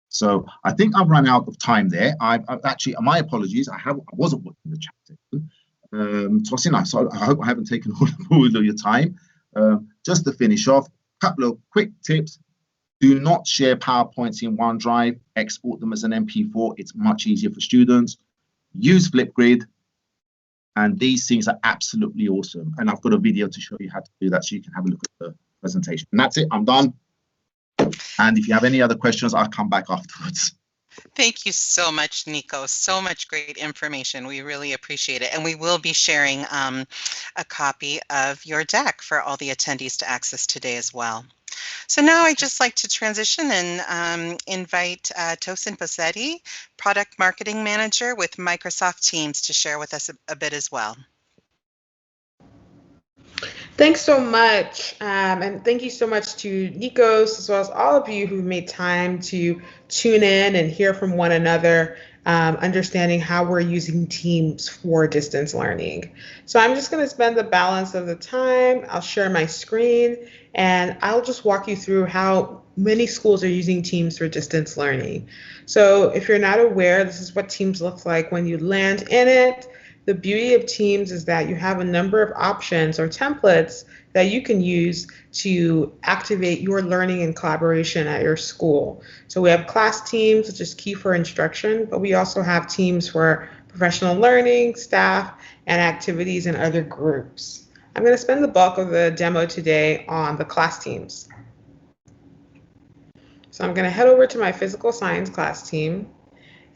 So I think I've run out of time there. I've actually, my apologies, I wasn't watching the chat section. Tosin, so I hope I haven't taken all of your time. Just to finish off, a couple of quick tips. Do not share PowerPoints in OneDrive. Export them as an MP4. It's much easier for students. Use Flipgrid. And these things are absolutely awesome. And I've got a video to show you how to do that so you can have a look at the presentation. And that's it, I'm done. And if you have any other questions, I'll come back afterwards. Thank you so much, Nico. So much great information. We really appreciate it. And we will be sharing a copy of your deck for all the attendees to access today as well. So now I'd just like to transition and invite Tosin Bossetti, Product Marketing Manager with Microsoft Teams, to share with us a bit as well. Thanks so much. And thank you so much to Nicos, as well as all of you who made time to tune in and hear from one another, understanding how we're using Teams for distance learning. So I'm just going to spend the balance of the time. I'll share my screen and I'll just walk you through how many schools are using Teams for distance learning. So if you're not aware, this is what Teams looks like when you land in it. The beauty of Teams is that you have a number of options or templates that you can use to activate your learning and collaboration at your school. So we have class teams, which is key for instruction, but we also have teams for professional learning, staff, and activities and other groups. I'm going to spend the bulk of the demo today on the class teams. So I'm going to head over to my physical science class team,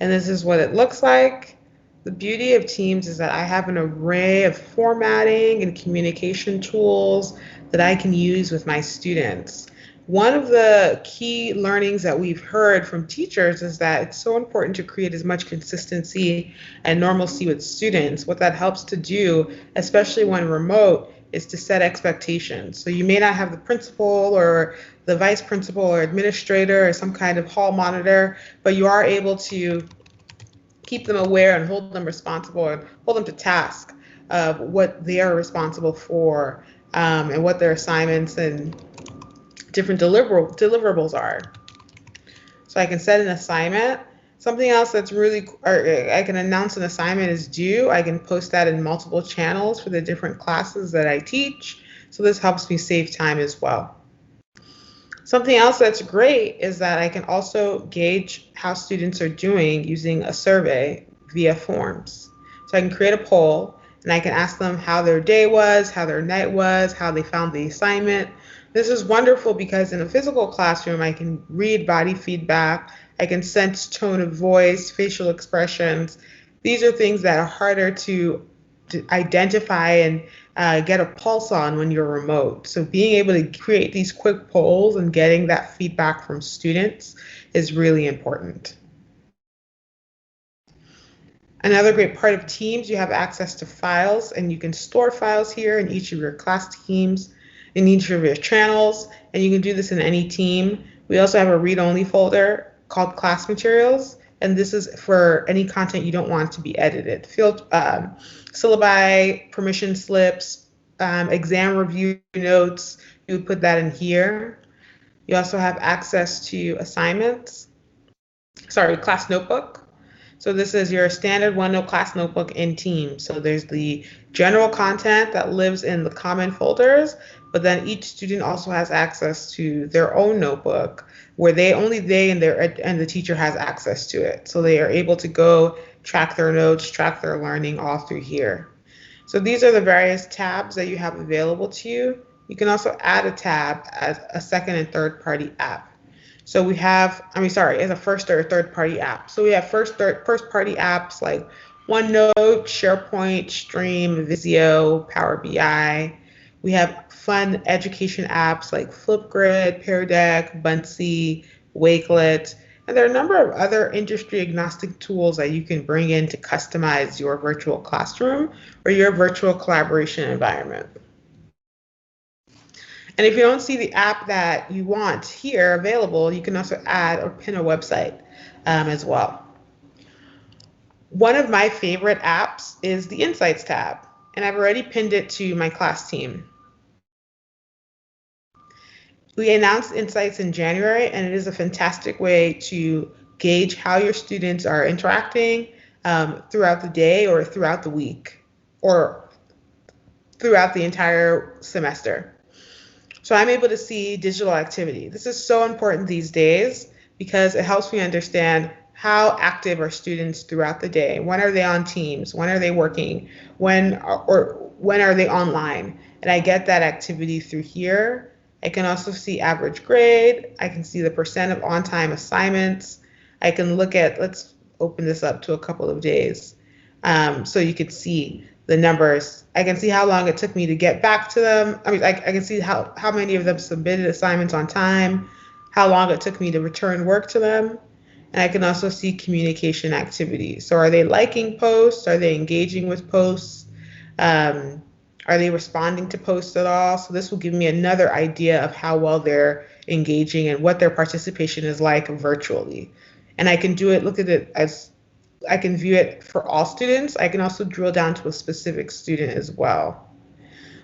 and this is what it looks like. The beauty of Teams is that I have an array of formatting and communication tools that I can use with my students. One of the key learnings that we've heard from teachers is that it's so important to create as much consistency and normalcy with students. What that helps to do, especially when remote, is to set expectations. So you may not have the principal or the vice principal or administrator or some kind of hall monitor, but you are able to keep them aware and hold them responsible and hold them to task of what they are responsible for, and what their assignments and different deliverables are. So I can set an assignment. Something else that's really, or I can announce an assignment is due. I can post that in multiple channels for the different classes that I teach. So this helps me save time as well. Something else that's great is that I can also gauge how students are doing using a survey via forms. So I can create a poll and I can ask them how their day was, how their night was, how they found the assignment. This is wonderful because in a physical classroom, I can read body feedback, I can sense tone of voice, facial expressions. These are things that are harder to identify and get a pulse on when you're remote. So being able to create these quick polls and getting that feedback from students is really important. Another great part of Teams, you have access to files, and you can store files here in each of your class teams, in each of your channels, and you can do this in any team. We also have a read-only folder called class materials, and this is for any content you don't want to be edited. Field syllabi, permission slips, exam review notes, you would put that in here. You also have access to assignments, class notebook. So this is your standard OneNote class notebook in Teams. So there's the general content that lives in the common folders, but then each student also has access to their own notebook where only they and the teacher has access to it. So they are able to go track their notes, track their learning all through here. So these are the various tabs that you have available to you. You can also add a tab as a second and third party app. So we have, as a first or third party app. So we have first party apps like OneNote, SharePoint, Stream, Visio, Power BI. We have fun education apps like Flipgrid, Pear Deck, Buncee, Wakelet. And there are a number of other industry agnostic tools that you can bring in to customize your virtual classroom or your virtual collaboration environment. And if you don't see the app that you want here available, you can also add or pin a website as well. One of my favorite apps is the Insights tab, and I've already pinned it to my class team. We announced Insights in January, and it is a fantastic way to gauge how your students are interacting throughout the day or throughout the week or throughout the entire semester. So I'm able to see digital activity. This is so important these days because it helps me understand how active are students throughout the day. When are they on Teams? When are they working? When are they online? And I get that activity through here. I can also see average grade. I can see the percent of on-time assignments. I can look at, let's open this up to a couple of days. So you could see the numbers. I can see how long it took me to get back to them. I can see how many of them submitted assignments on time, how long it took me to return work to them. And I can also see communication activities. So are they liking posts? Are they engaging with posts? Are they responding to posts at all? So this will give me another idea of how well they're engaging and what their participation is like virtually. And I can look at it as I can view it for all students. I can also drill down to a specific student as well.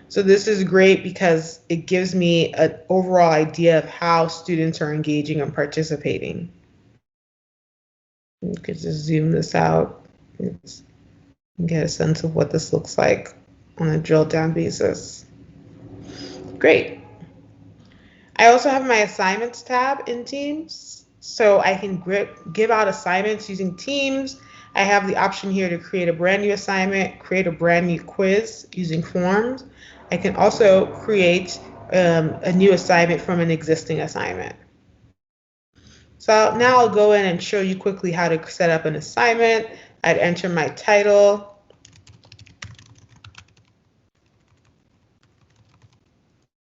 So this is great because it gives me an overall idea of how students are engaging and participating. You could just zoom this out. Get a sense of what this looks like on a drill down basis. Great. I also have my assignments tab in Teams, so I can give out assignments using Teams. I have the option here to create a brand new assignment, create a brand new quiz using forms. I can also create a new assignment from an existing assignment. So now I'll go in and show you quickly how to set up an assignment. I'd enter my title.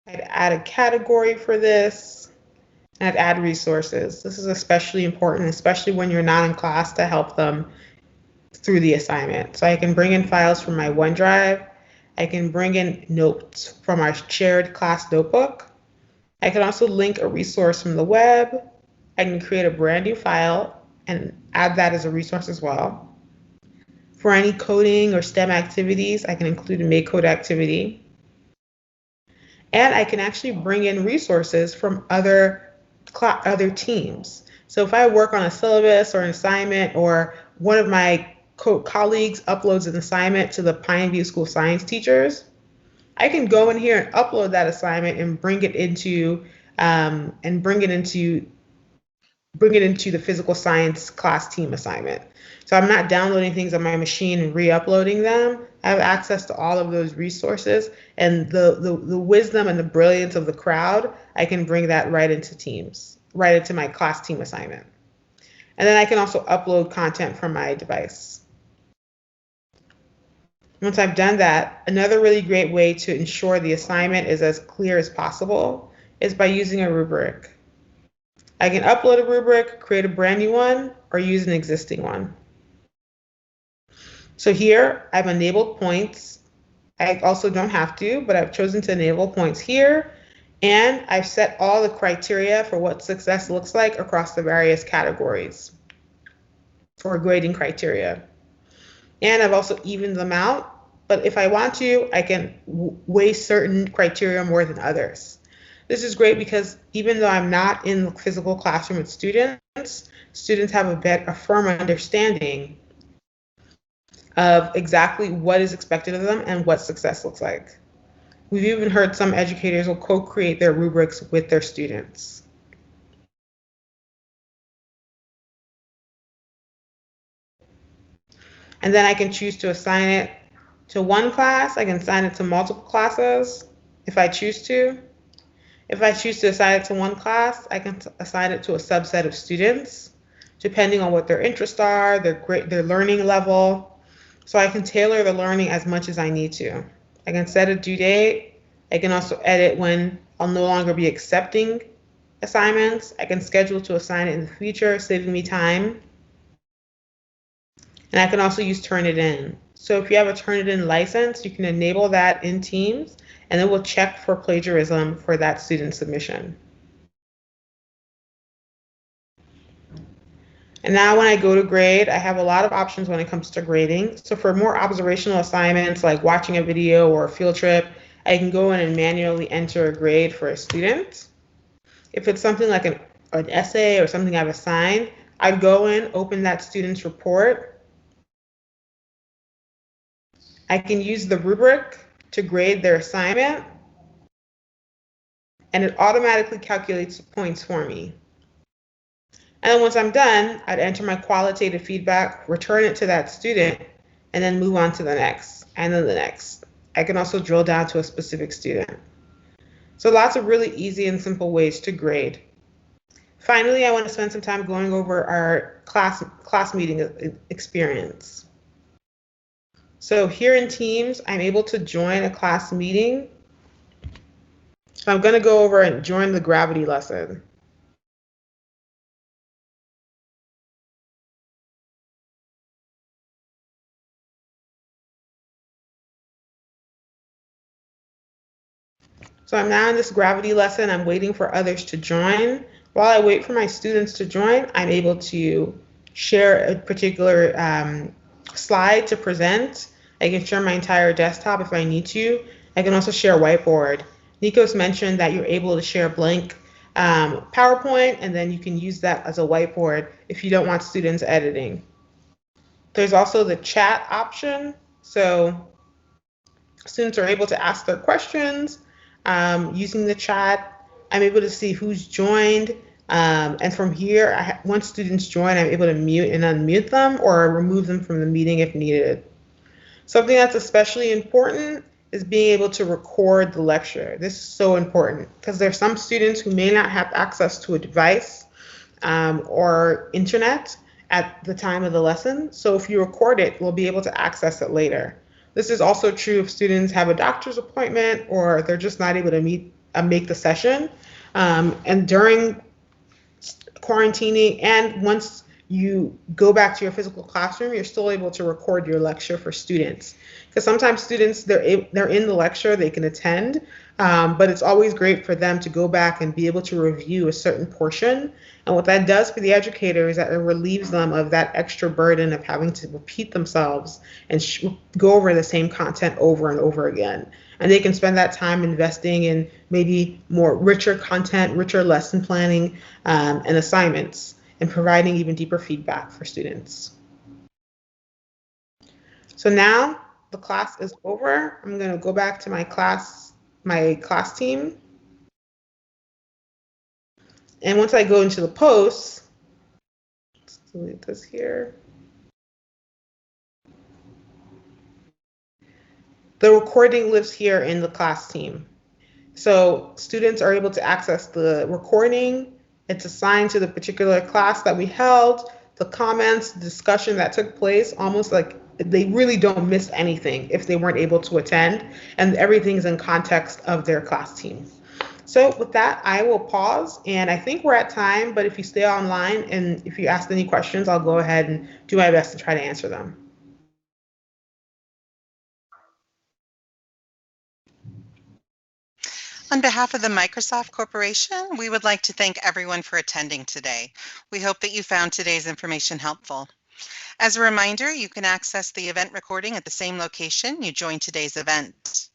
I'd add a category for this, and I'd add resources. This is especially important, especially when you're not in class, to help them through the assignment. So I can bring in files from my OneDrive. I can bring in notes from our shared class notebook. I can also link a resource from the web. I can create a brand new file and add that as a resource as well. For any coding or STEM activities, I can include a Make Code activity. And I can actually bring in resources from other teams. So if I work on a syllabus or an assignment, or one of my colleagues uploads an assignment to the Pineview School Science teachers, I can go in here and upload that assignment and bring it into the physical science class team assignment. So I'm not downloading things on my machine and re-uploading them. I have access to all of those resources, and the wisdom and the brilliance of the crowd, I can bring that right into Teams, right into my class team assignment. And then I can also upload content from my device. Once I've done that, another really great way to ensure the assignment is as clear as possible is by using a rubric. I can upload a rubric, create a brand new one, or use an existing one. So here I've enabled points. I also don't have to, but I've chosen to enable points here. And I've set all the criteria for what success looks like across the various categories for grading criteria. And I've also evened them out. But if I want to, I can weigh certain criteria more than others. This is great because even though I'm not in the physical classroom with students, students have a firm understanding of exactly what is expected of them and what success looks like. We've even heard some educators will co-create their rubrics with their students. And then I can choose to assign it to one class. I can assign it to multiple classes if I choose to. If I choose to assign it to one class, I can assign it to a subset of students, depending on what their interests are, their learning level. So I can tailor the learning as much as I need to. I can set a due date. I can also edit when I'll no longer be accepting assignments. I can schedule to assign it in the future, saving me time. And I can also use Turnitin. So if you have a Turnitin license, you can enable that in Teams, and it will check for plagiarism for that student submission. And now when I go to grade, I have a lot of options when it comes to grading. So for more observational assignments like watching a video or a field trip, I can go in and manually enter a grade for a student. If it's something like an essay or something I've assigned, I'd go in, open that student's report. I can use the rubric to grade their assignment, and it automatically calculates the points for me. And then once I'm done, I'd enter my qualitative feedback, return it to that student, and then move on to the next, and then the next. I can also drill down to a specific student. So lots of really easy and simple ways to grade. Finally, I want to spend some time going over our class meeting experience. So here in Teams, I'm able to join a class meeting. So I'm going to go over and join the gravity lesson. So I'm now in this gravity lesson. I'm waiting for others to join. While I wait for my students to join, I'm able to share a particular slide to present. I can share my entire desktop if I need to. I can also share a whiteboard. Nicos mentioned that you're able to share blank PowerPoint, and then you can use that as a whiteboard if you don't want students editing. There's also the chat option. So students are able to ask their questions using the chat. I'm able to see who's joined. And from here, once students join, I'm able to mute and unmute them or remove them from the meeting if needed. Something that's especially important is being able to record the lecture. This is so important because there are some students who may not have access to a device or internet at the time of the lesson. So if you record it, we'll be able to access it later. This is also true if students have a doctor's appointment or they're just not able to make the session. And during quarantining and once you go back to your physical classroom, you're still able to record your lecture for students. Because sometimes students, they're in the lecture, they can attend, but it's always great for them to go back and be able to review a certain portion. And what that does for the educator is that it relieves them of that extra burden of having to repeat themselves and go over the same content over and over again. And they can spend that time investing in maybe more richer content, richer lesson planning, and assignments, and providing even deeper feedback for students. So now the class is over. I'm going to go back to my class team. And once I go into the posts, let's delete this here. The recording lives here in the class team. So students are able to access the recording. It's assigned to the particular class that we held, the comments, the discussion that took place, almost like they really don't miss anything if they weren't able to attend, and everything's in context of their class team. So with that, I will pause, and I think we're at time, but if you stay online and if you ask any questions, I'll go ahead and do my best to try to answer them. On behalf of the Microsoft Corporation, we would like to thank everyone for attending today. We hope that you found today's information helpful. As a reminder, you can access the event recording at the same location you joined today's event.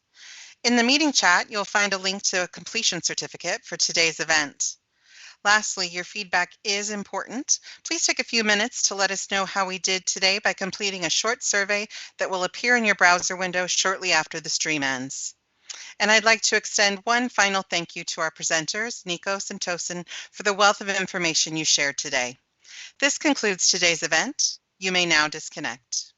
In the meeting chat, you'll find a link to a completion certificate for today's event. Lastly, your feedback is important. Please take a few minutes to let us know how we did today by completing a short survey that will appear in your browser window shortly after the stream ends. And I'd like to extend one final thank you to our presenters, Nicos and Tosin, for the wealth of information you shared today. This concludes today's event. You may now disconnect.